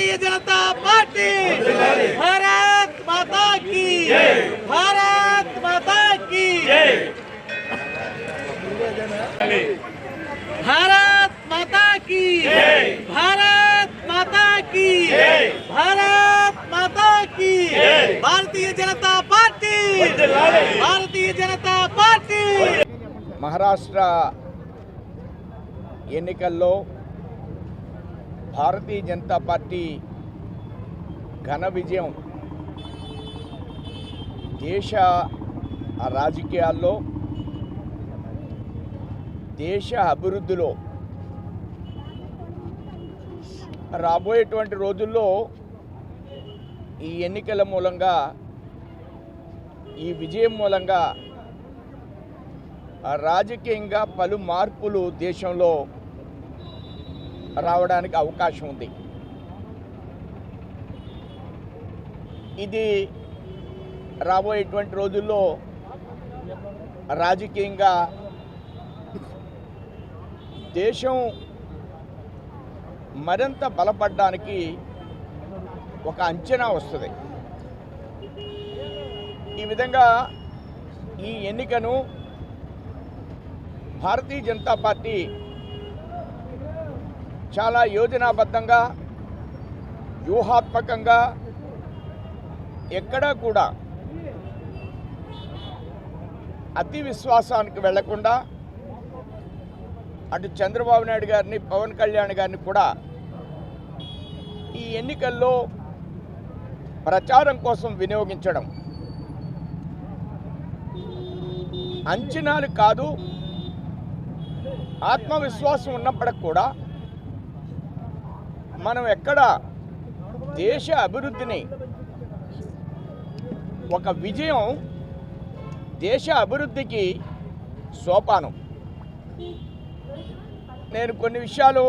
Bharatiya Janata party Bharat माता की भारत माता की भारत माता की भारत माता की भारत माता की भारतीय जनता पार्टी भारतीय जनता पार्टी। మహారాష్ట్ర ఎన్నికల్లో భారతీయ జనతా పార్టీ ఘన విజయం దేశ రాజకీయాల్లో దేశ అభివృద్ధిలో రాబోయేటువంటి రోజుల్లో ఈ ఎన్నికల మూలంగా ఈ విజయం మూలంగా రాజకీయంగా పలు మార్పులు దేశంలో రావడానికి అవకాశం ఉంది. ఇది రాబోయేటువంటి రోజుల్లో రాజకీయంగా దేశం మరింత బలపడడానికి ఒక అంచనా వస్తుంది. ఈ విధంగా ఈ ఎన్నికను భారతీయ జనతా పార్టీ చాలా యోజనాబద్ధంగా వ్యూహాత్మకంగా ఎక్కడా కూడా అతి విశ్వాసానికి వెళ్లకుండా అటు చంద్రబాబు నాయుడు గారిని పవన్ కళ్యాణ్ గారిని కూడా ఈ ఎన్నికల్లో ప్రచారం కోసం వినియోగించడం అంచనాలు కాదు, ఆత్మవిశ్వాసం ఉన్నప్పటికి కూడా మనం ఎక్కడ దేశ అభివృద్ధిని ఒక విజయం దేశ అభివృద్ధికి సోపానం. నేను కొన్ని విషయాలు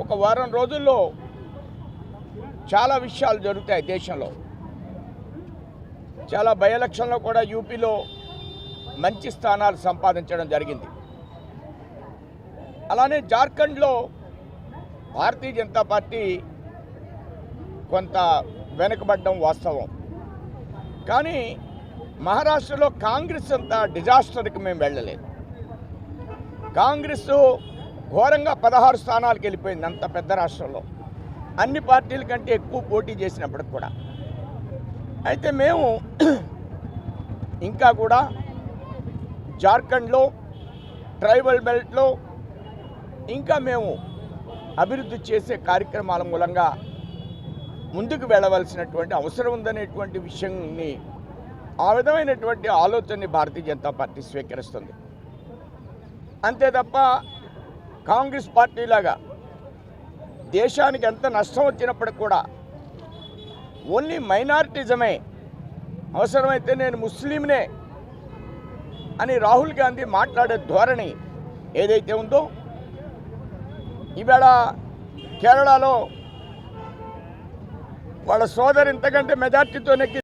ఒక వారం రోజుల్లో చాలా విషయాలు జరుగుతాయి దేశంలో. చాలా బై ఎలక్షన్లో కూడా యూపీలో మంచి స్థానాలు సంపాదించడం జరిగింది. అలానే జార్ఖండ్లో భారతీయ జనతా పార్టీ కొంత వెనుకబడ్డం వాస్తవం. కానీ మహారాష్ట్రలో కాంగ్రెస్ అంత డిజాస్టర్కి మేము వెళ్ళలేదు. కాంగ్రెస్ ఘోరంగా 16 స్థానాలకు వెళ్ళిపోయింది అంత పెద్ద రాష్ట్రంలో, అన్ని పార్టీల కంటే ఎక్కువ పోటీ చేసినప్పటికి కూడా. అయితే మేము ఇంకా కూడా జార్ఖండ్లో ట్రైబల్ బెల్ట్లో ఇంకా మేము అభివృద్ధి చేసే కార్యక్రమాల మూలంగా ముందుకు వెళ్ళవలసినటువంటి అవసరం ఉందనేటువంటి విషయాన్ని, ఆ విధమైనటువంటి ఆలోచనని భారతీయ జనతా పార్టీ స్వీకరిస్తుంది. అంతే తప్ప కాంగ్రెస్ పార్టీలాగా దేశానికి ఎంత నష్టం వచ్చినప్పటికి కూడా ఓన్లీ మైనారిటిజమే, అవసరమైతే నేను ముస్లింనే అని రాహుల్ గాంధీ మాట్లాడే ధోరణి ఏదైతే ఉందో, ఇవాళ కేరళలో వాళ్ళ సోదరు ఇంతకంటే మెజార్టీతో నెక్కి